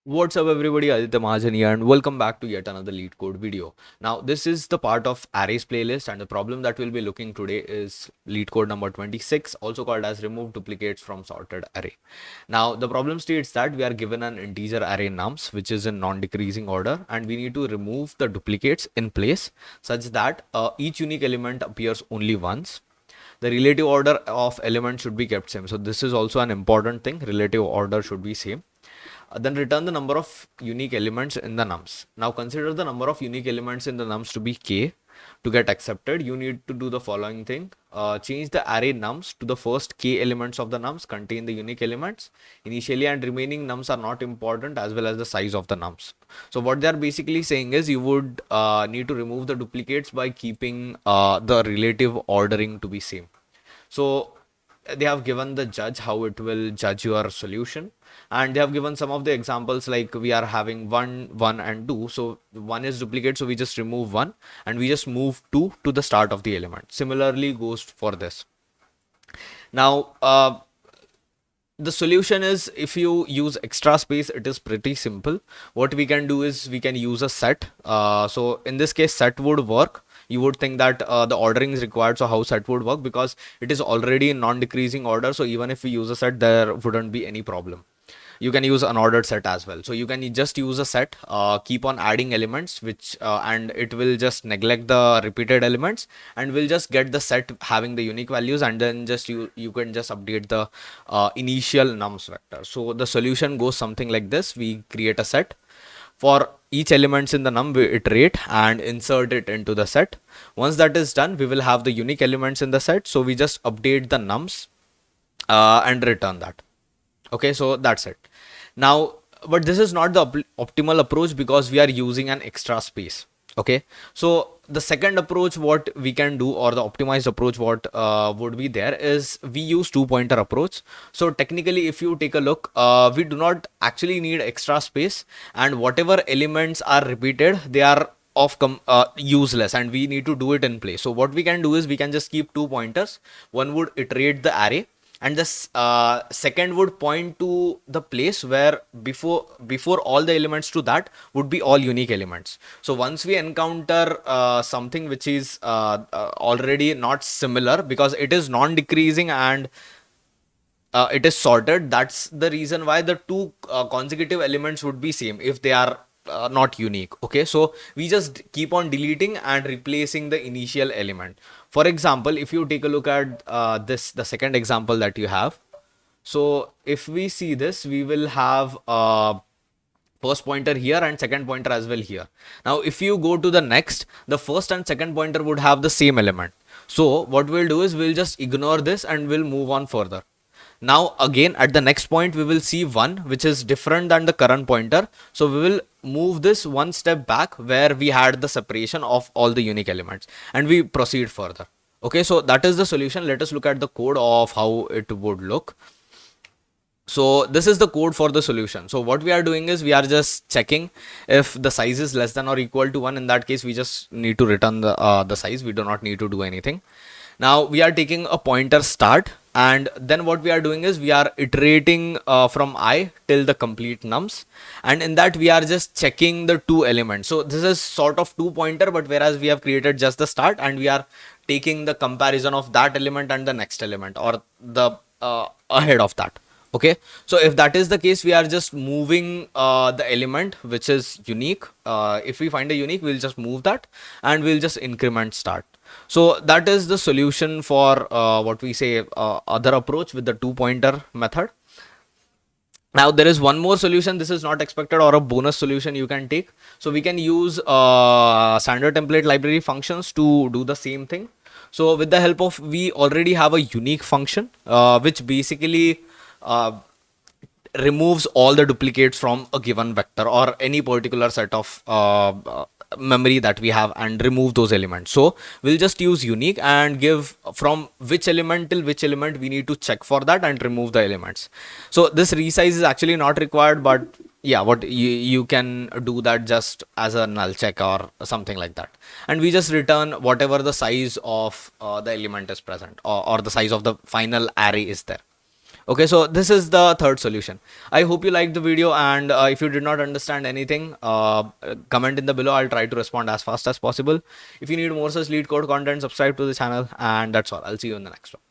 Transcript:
What's up everybody, Aditya Mahajan here and welcome back to yet another LeetCode video. Now this is the part of arrays playlist and the problem that we'll be looking today is LeetCode number 26, also called as remove duplicates from sorted array. Now the problem states that we are given an integer array nums which is in non-decreasing order and we need to remove the duplicates in place such that each unique element appears only once. The relative order of elements should be kept same. So this is also an important thing. Relative order should be same. Then return the number of unique elements in the nums. Now consider the number of unique elements in the nums to be k. To get accepted, you need to do the following thing. Change the array nums to the first k elements of the nums contain the unique elements. Initially and remaining nums are not important as well as the size of the nums. So what they are basically saying is you would need to remove the duplicates by keeping the relative ordering to be same. So they have given the judge how it will judge your solution, and they have given some of the examples like we are having 1 1 and 2. So 1 is duplicate, so we just remove 1 and we just move 2 to the start of the element. Similarly goes for this. Now the solution is, if you use extra space, it is pretty simple. What we can do is we can use a set. So in this case set would work. You would think that the ordering is required, so how set would work, because it is already in non-decreasing order, so even if we use a set there wouldn't be any problem. You can use unordered set as well. So you can just use a set, keep on adding elements, which and it will just neglect the repeated elements and will just get the set having the unique values, and then just you can just update the initial nums vector. So the solution goes something like this. We create a set. For each elements in the num, we iterate and insert it into the set. Once that is done, we will have the unique elements in the set. So we just update the nums and return that. Okay, so that's it. Now, but this is not the optimal approach because we are using an extra space. Okay, so the second approach what we can do, or the optimized approach what would be there, is we use two pointer approach. So technically if you take a look, we do not actually need extra space, and whatever elements are repeated, they are of useless and we need to do it in place. So what we can do is we can just keep two pointers. One would iterate the array and the second would point to the place where before all the elements to that would be all unique elements. So once we encounter something which is already not similar, because it is non-decreasing and it is sorted, that's the reason why the two consecutive elements would be same if they are not unique. Okay, so we just keep on deleting and replacing the initial element. For example, if you take a look at the second example that you have. So if we see this, we will have first pointer here and second pointer as well here. Now if you go to the next, the first and second pointer would have the same element. So what we'll do is we'll just ignore this and we'll move on further. Now again at the next point we will see 1 which is different than the current pointer. So we will move this one step back where we had the separation of all the unique elements, and we proceed further. Okay, so that is the solution. Let us look at the code of how it would look. So this is the code for the solution. So what we are doing is we are just checking if the size is less than or equal to 1. In that case we just need to return the size. We do not need to do anything. Now we are taking a pointer start, and then what we are doing is we are iterating from I till the complete nums, and in that we are just checking the two elements. So this is sort of two pointer, but whereas we have created just the start and we are taking the comparison of that element and the next element, or the ahead of that. Okay, so if that is the case, we are just moving the element which is unique. If we find a unique, we'll just move that and we'll just increment start. So that is the solution for what we say other approach with the two pointer method. Now there is one more solution. This is not expected, or a bonus solution you can take. So we can use standard template library functions to do the same thing. So with the help of, we already have a unique function which basically removes all the duplicates from a given vector or any particular set of memory that we have, and remove those elements. So we'll just use unique and give from which element till which element we need to check for that and remove the elements. So this resize is actually not required, but yeah, what you can do that just as a null check or something like that, and we just return whatever the size of the element is present, or the size of the final array is there. Okay, so this is the third solution. I hope you liked the video, and if you did not understand anything, comment in the below. I'll try to respond as fast as possible. If you need more such lead code content, subscribe to the channel, and that's all. I'll see you in the next one.